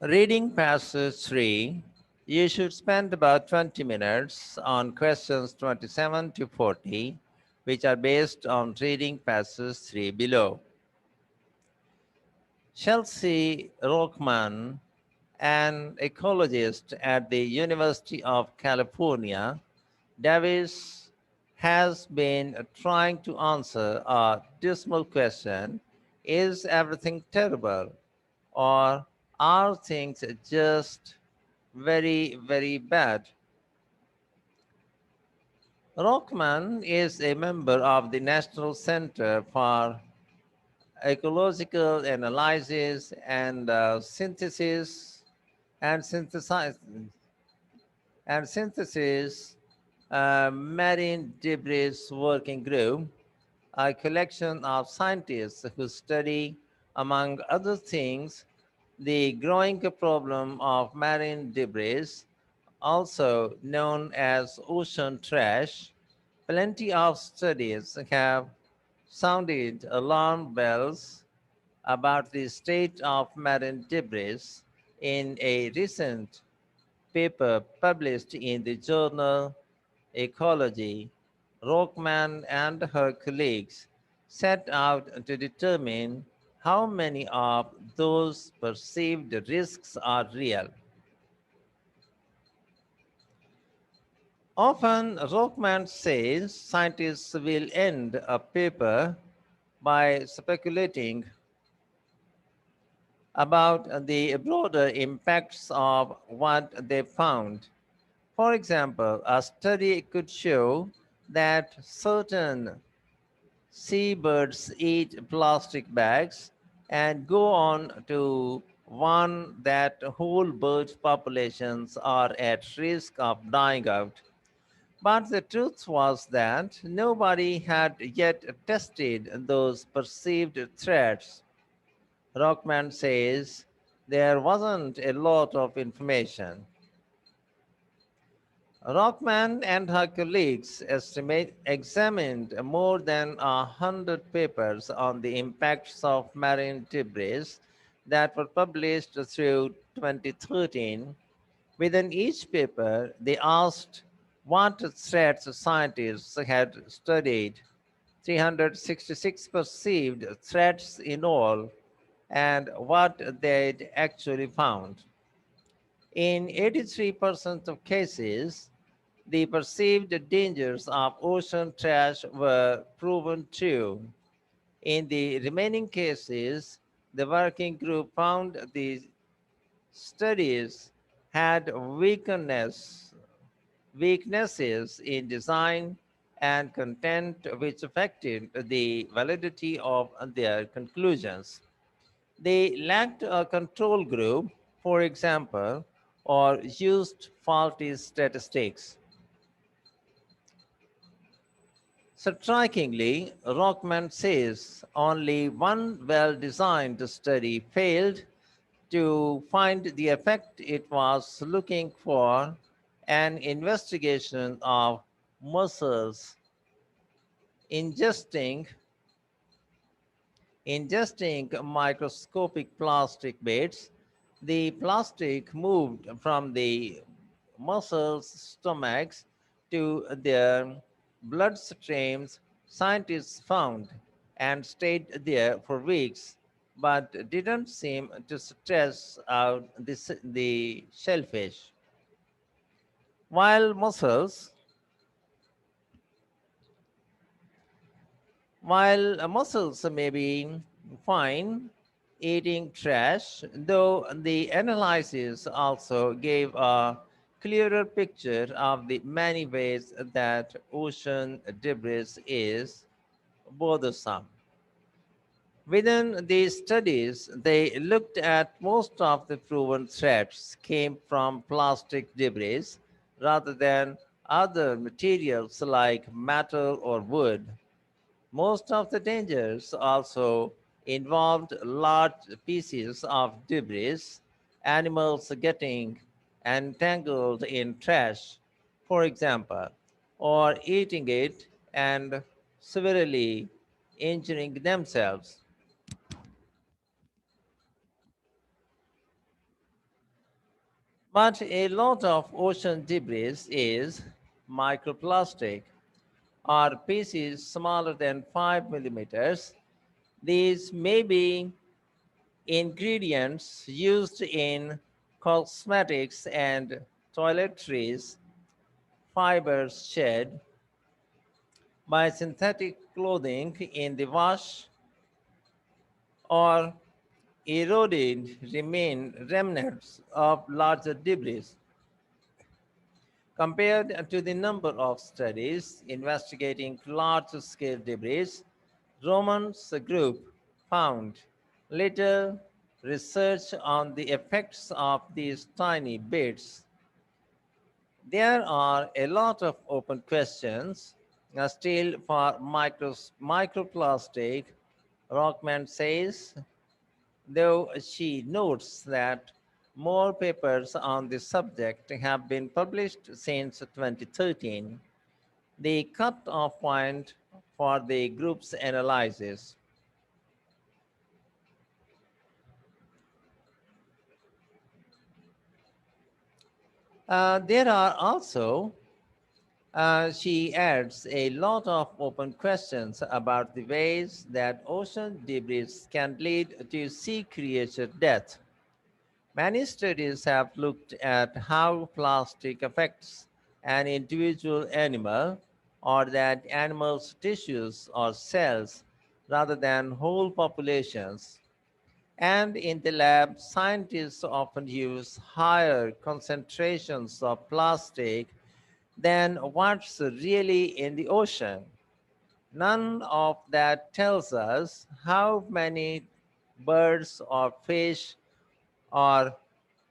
Reading passage 3, you should spend about 20 minutes on questions 27 to 40, which are based on reading passage 3 below. Chelsea Rockman, an ecologist at the University of California, Davis, has been trying to answer a dismal question: is everything terrible, or are things just very, very bad? Rockman is a member of the National Center for Ecological Analysis and Synthesis and Synthesize and Synthesis Marine Debris Working Group, a collection of scientists who study, among other things, the growing problem of marine debris, also known as ocean trash. Plenty of studies have sounded alarm bells about the state of marine debris. In a recent paper published in the journal Ecology, Rockman and her colleagues set out to determine how many of those perceived risks are real. Often, Rockman says scientists will end a paper by speculating about the broader impacts of what they found. For example, a study could show that certain seabirds eat plastic bags and go on to warn that whole bird populations are at risk of dying out. But the truth was that nobody had yet tested those perceived threats. Rockman says there wasn't a lot of information. Rockman and her colleagues examined more than 100 papers on the impacts of marine debris that were published through 2013. Within each paper, they asked what threats scientists had studied: 366 perceived threats in all, and what they'd actually found. In 83% of cases, the perceived dangers of ocean trash were proven true. In the remaining cases, the working group found the studies had weaknesses in design and content which affected the validity of their conclusions. They lacked a control group, for example, or used faulty statistics. Strikingly, Rockman says only one well designed study failed to find the effect it was looking for: an investigation of mussels ingesting microscopic plastic bits. The plastic moved from the mussels' stomachs to their bloodstreams, scientists found, and stayed there for weeks, but didn't seem to stress out the shellfish. While mussels, while mussels may be fine eating trash, though the analysis also gave a clearer picture of the many ways that ocean debris is bothersome. Within these studies, they looked at most of the proven threats came from plastic debris rather than other materials like metal or wood. Most of the dangers also involved large pieces of debris, animals getting entangled in trash, for example, or eating it and severely injuring themselves. But a lot of ocean debris is microplastic, or pieces smaller than 5 millimeters. These may be ingredients used in cosmetics and toiletries, fibers shed by synthetic clothing in the wash, or eroded remnants of larger debris. Compared to the number of studies investigating large-scale debris, Roman's group found little research on the effects of these tiny bits. There are a lot of open questions still for microplastic, Rockman says, though she notes that more papers on the subject have been published since 2013, the cut-off point for the group's analysis. There are also, she adds, a lot of open questions about the ways that ocean debris can lead to sea creature death. Many studies have looked at how plastic affects an individual animal, or that animals' tissues or cells rather than whole populations. And in the lab, scientists often use higher concentrations of plastic than what's really in the ocean. None of that tells us how many birds or fish or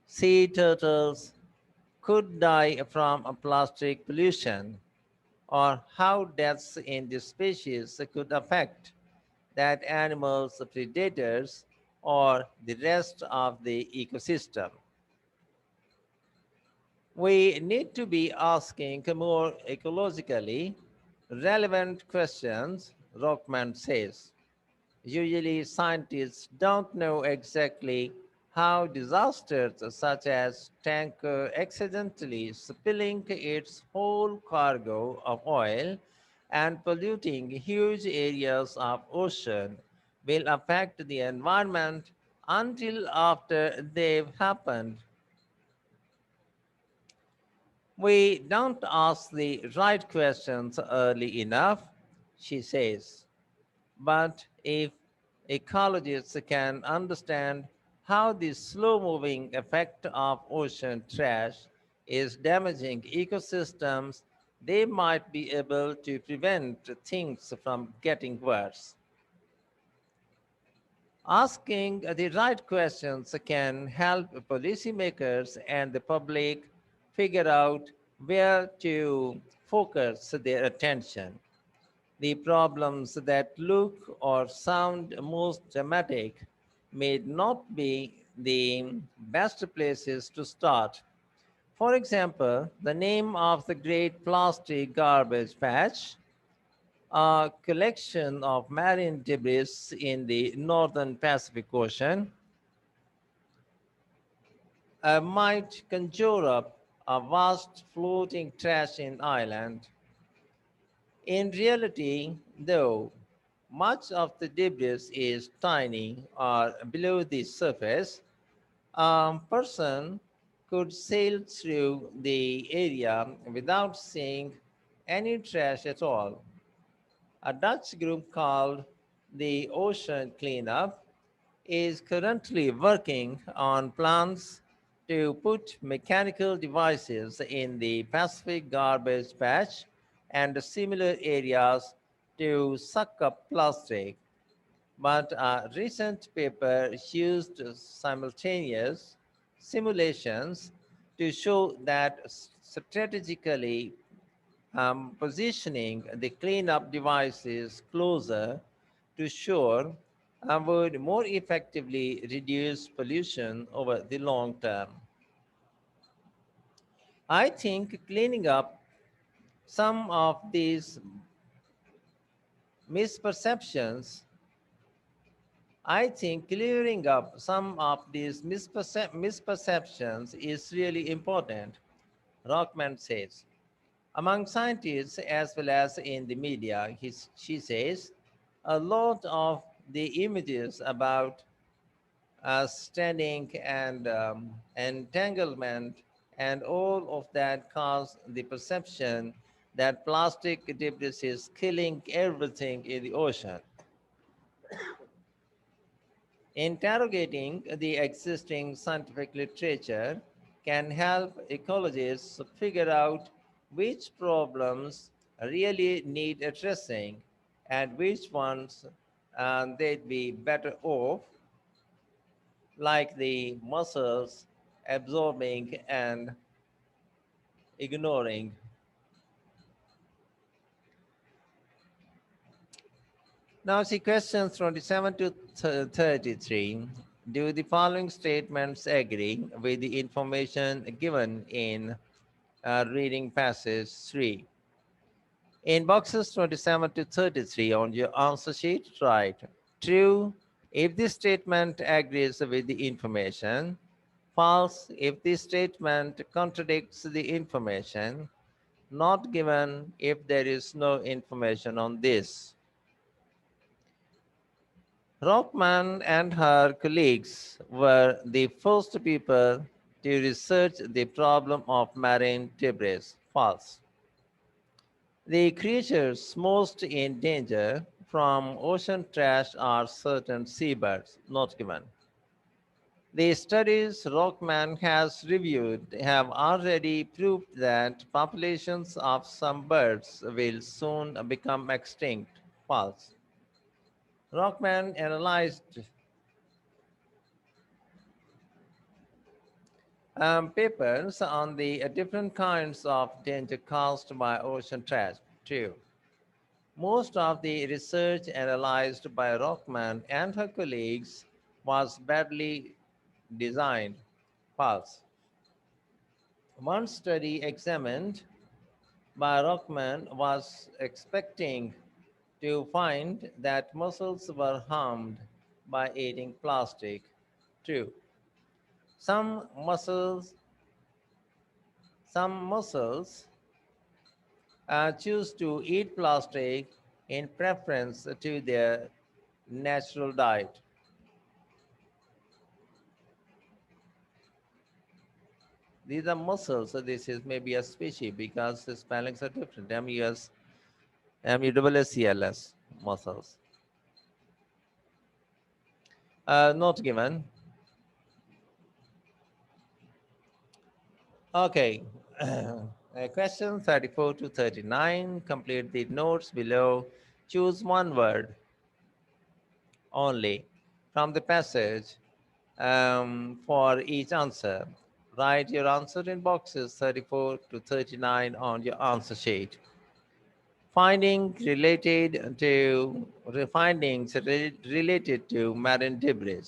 sea turtles could die from a plastic pollution, or how deaths in the species could affect that animal's predators or the rest of the ecosystem. We need to be asking more ecologically relevant questions, Rockman says. Usually, scientists don't know exactly how disasters such as tanker accidentally spilling its whole cargo of oil and polluting huge areas of ocean will affect the environment until after they've happened. We don't ask the right questions early enough, she says. But if ecologists can understand how the slow moving effect of ocean trash is damaging ecosystems, they might be able to prevent things from getting worse. Asking the right questions can help policymakers and the public figure out where to focus their attention. The problems that look or sound most dramatic may not be the best places to start. For example, the name of the Great Plastic Garbage Patch, a collection of marine debris in the northern Pacific Ocean, might conjure up a vast floating trash in island. In reality, though, much of the debris is tiny or below the surface. A person could sail through the area without seeing any trash at all. A Dutch group called the Ocean Cleanup is currently working on plans to put mechanical devices in the Pacific garbage patch and similar areas to suck up plastic. But a recent paper used simultaneous simulations to show that strategically positioning the cleanup devices closer to shore would more effectively reduce pollution over the long term. I think cleaning up some of these misperceptions I think clearing up some of these misperceptions is really important, Rockman says. Among scientists as well as in the media, she says, a lot of the images about standing and entanglement and all of that cause the perception that plastic debris is killing everything in the ocean. Interrogating the existing scientific literature can help ecologists figure out which problems really need addressing and which ones they'd be better off, like the muscles absorbing and ignoring. Now, see questions 27 to 33. Do the following statements agree with the information given in reading passage 3? In boxes 27 to 33 on your answer sheet, write true if this statement agrees with the information, false if this statement contradicts the information, not given if there is no information on this. Rockman and her colleagues were the first people to research the problem of marine debris. False. The creatures most in danger from ocean trash are certain seabirds. Not given. The studies Rockman has reviewed have already proved that populations of some birds will soon become extinct. False. Rockman analyzed papers on the different kinds of danger caused by ocean trash. True. Most of the research analyzed by Rockman and her colleagues was badly designed. False. One study examined by Rockman was expecting to find that mussels were harmed by eating plastic. True. Some mussels, some mussels choose to eat plastic in preference to their natural diet. These are mussels, so this is maybe a species because the spellings are different. M-U-S, M-U-S-S-E-L-S, mussels. Not given. Okay. Question 34 to 39. Complete the notes below. Choose one word only from the passage for each answer. Write your answer in boxes 34 to 39 on your answer sheet. Findings related to marine debris.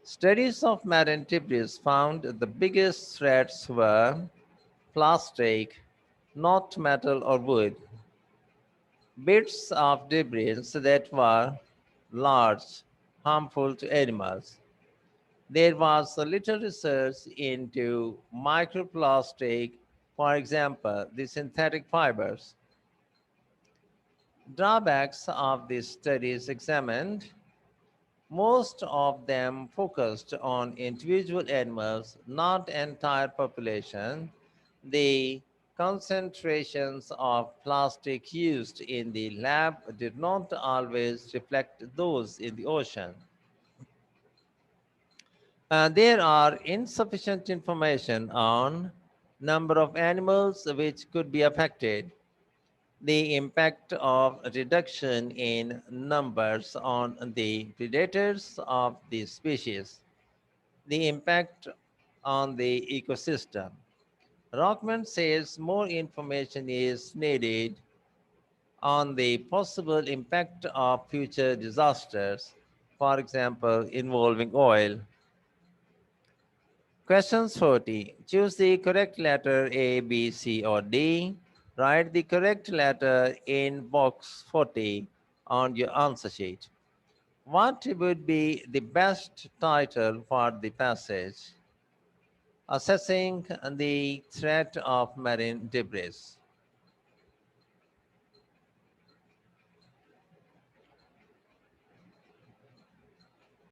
Studies of marine debris found the biggest threats were plastic, not metal or wood, bits of debris that were large, harmful to animals. There was a little research into microplastic, for example, the synthetic fibers. Drawbacks of these studies examined, most of them focused on individual animals, not entire population. The concentrations of plastic used in the lab did not always reflect those in the ocean. There are insufficient information on number of animals which could be affected, the impact of reduction in numbers on the predators of the species, the impact on the ecosystem. Rockman says more information is needed on the possible impact of future disasters, for example, involving oil. Questions 40. Choose the correct letter A, B, C, or D. Write the correct letter in box 40 on your answer sheet. What would be the best title for the passage? Assessing the threat of marine debris.